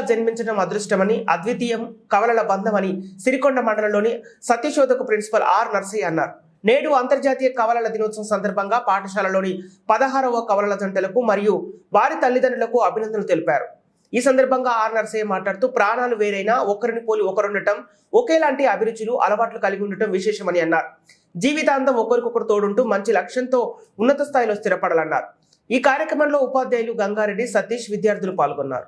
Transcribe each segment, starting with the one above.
జన్మించడం అదృష్టమని, అద్వితీయం కవలల బంధమని సిరికొండ మండలంలోని సత్యశోధక ప్రిన్సిపల్ ఆర్ నర్సయ్య అన్నారు. నేడు అంతర్జాతీయ కవలల దినోత్సవం సందర్భంగా పాఠశాలలోని 16వ కవలల జంటలకు మరియు వారి తల్లిదండ్రులకు అభినందనలు తెలిపారు. ఈ సందర్భంగా ఆర్ నర్సయ్య మాట్లాడుతూ, ప్రాణాలు వేరైనా ఒకరిని పోలి ఒకరుండటం, ఒకేలాంటి అభిరుచులు అలవాట్లు కలిగి ఉండటం విశేషమని అన్నారు. జీవితాంతం ఒకరికొకరు తోడుంటూ మంచి లక్ష్యంతో ఉన్నత స్థాయిలో స్థిరపడాలన్నారు. ఈ కార్యక్రమంలో ఉపాధ్యాయులు గంగారెడ్డి, సతీష్, విద్యార్థులు పాల్గొన్నారు.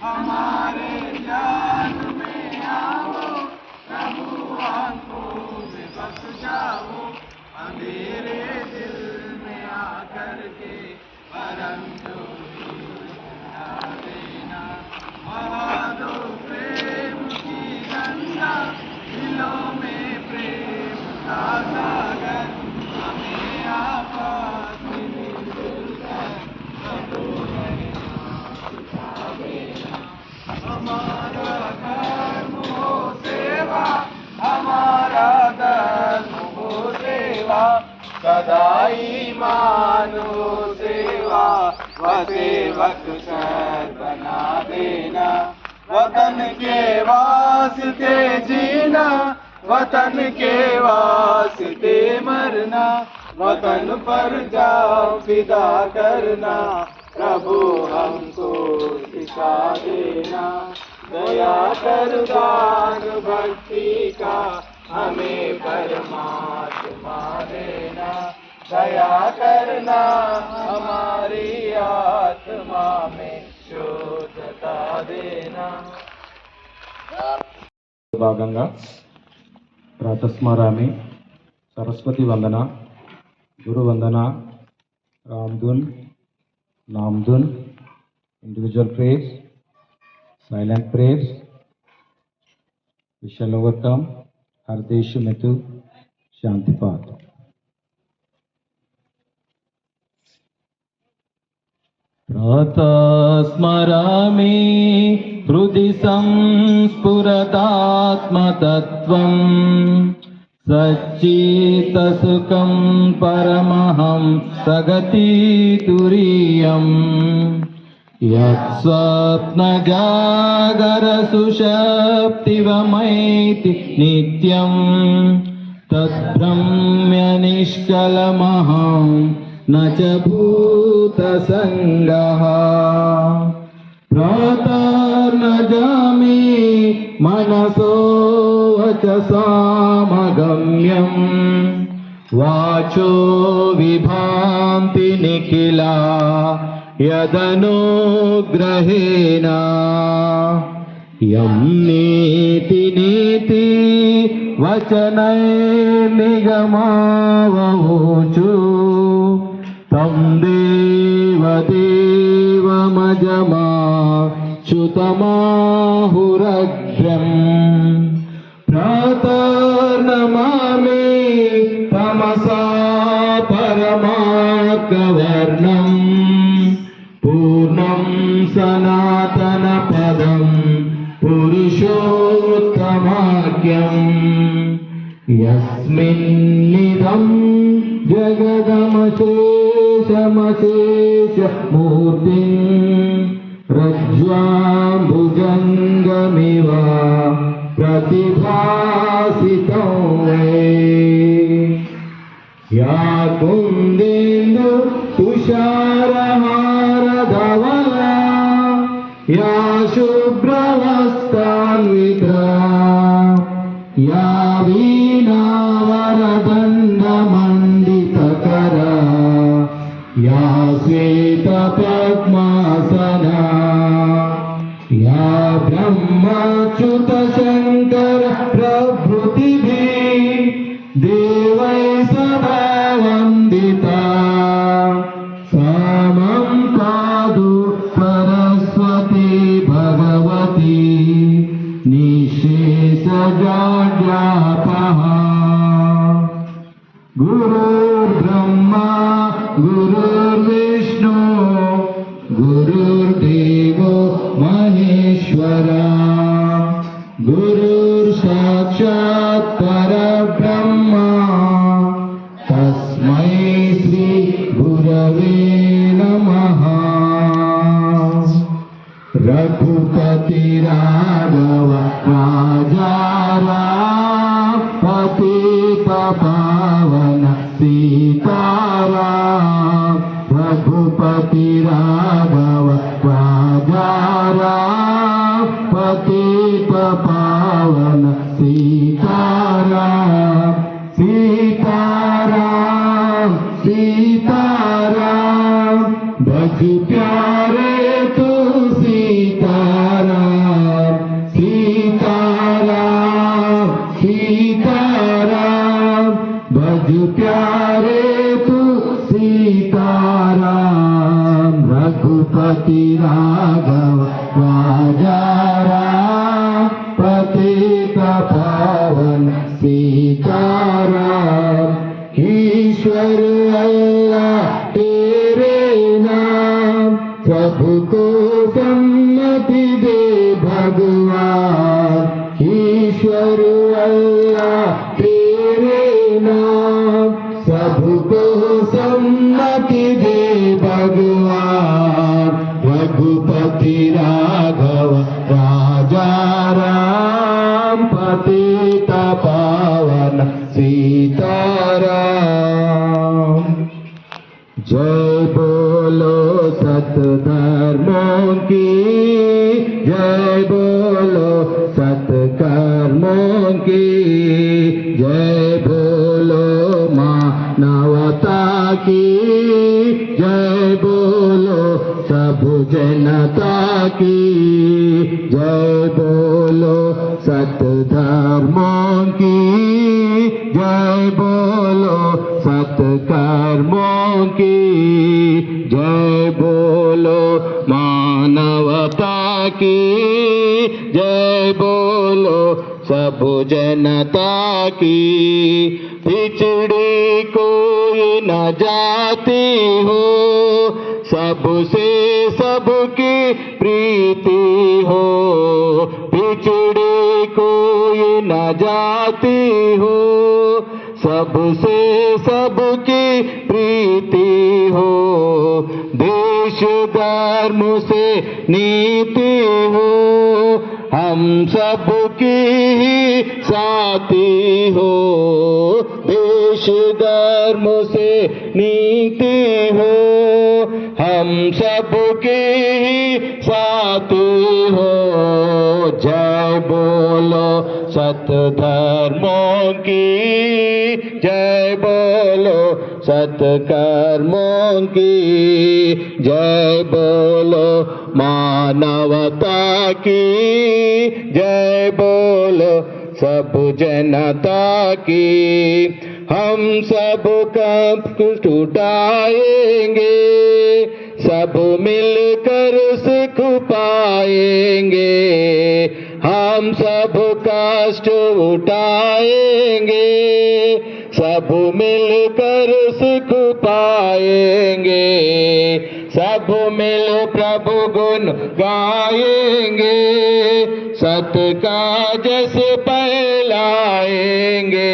हमारे जान में आओ प्रभु, हमको बख्श जाओ, अंधेरे दिल में आकर के परम ज्योति जला देना। बहा दो प्रेम की गंगा, दिलों में प्रेम का सागर, हमें आपस में मिलजुल कर प्रभु हमारा धर्म हो सेवा, हमारा धर्म हो सेवा, सदा ईमान हो सेवा, वसेवक शहर बना देना। वतन के वास्ते जीना, वतन के वास्ते मरना, वतन पर जाओ फिदा करना, प्रभु हमको सिखा देना। दया कर दान भक्ति का हमें परमात्मा देना, दया करना हमारी आत्मा में शुद्धता देना। భాగంగా ప్రాతస్మరామి, సరస్వతి వందన, గురు వందన, రామ్ధున్, नामधुन, individual praise, silent praise. We shall overcome Hardeshu Metu Shantipat. Pratasmarami Hrudi Samspuratatmatattvam सच्चित्तसुखं परमहं सगति तुरीयं यत्स्वप्नजागरसुषुप्तिवमैति नित्यं तद्ब्रह्म्यनिष्कलमहं न च भूतसङ्गः। प्रातर्नजामि मनसो वचसामगम्यं, वाचो विभान्ति निखिला यदनुग्रहेण। यं नीति नीति वचनैर्निगमावोचु, तं देवदेवमजमाच्युतमाहुरग्र्यम्। प्रातर्नमामि तमसा परमार्कवर्णं, पूर्णं सनातनपदं पुरुषोत्तमाख्यम्। यस्मिन्निदं जगदमशेषमशेषमूर्तिं रज्ज्वाम्बुजङ्गमिव प्रतिभासितं वै। या कुन्देन्दु तुषारहारधवला, या शुभ्रवस्त्रान्विता, या वीणावरदण्डमण्डितकरा, या श्वेतपद्मासना, या ब्रह्मच्युत शंकर प्रभृतिभिः देवै सदा वन्दिता। सामं पादु सरस्वती भगवती राघव राजा राम पतित पावन सीताराम रघुपति राघव राजा राम पतित पावन सीताराम सीताराम सीताराम भज प्यारे तू सीताराम सीताराम सीताराम भज प्यारे तू सीताराम रघुपति राघव राजा राम पतित पावन सीताराम ईश्वर अल्लाह तेरे नाम सबको सम्मति दे भगवान ईश्वर अल्लाह तेरे नाम सबको सम्मति दे भगवान रघुपति राघव राजा राम पतित पावन सीताराम जय बोलो सत धर्मों की जय बोलो सत कर्मों की जय बोलो मानवता की जय बोलो सब जनता की जय बोलो सत धर्मों की जय बोलो सत कर्मों की जय बोलो मानवता की जय बोलो सब जनता की पिछड़ी कोई न जाती हो सबसे सबकी प्रीति हो पिछड़ी कोई न जाती हो सबसे सबकी प्रीति हो देश धर्म से नीति हो हम सबकी ही साथी हो देश धर्म से नीति हो हम सबके ही साथी हो जय बोलो सत धर्मों की जय बोलो सत कर्मों की जय बोलो मानवता की जय बोलो सब जनता की हम सब कष्ट उठाएंगे सब मिलकर सुख पाएंगे हम सब कष्ट उठाएंगे सब मिलकर सुख पाएंगे सब मिल प्रभु गुण गाएंगे सत का जैसे फैलाएंगे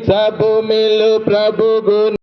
सब मिल प्रभु गुण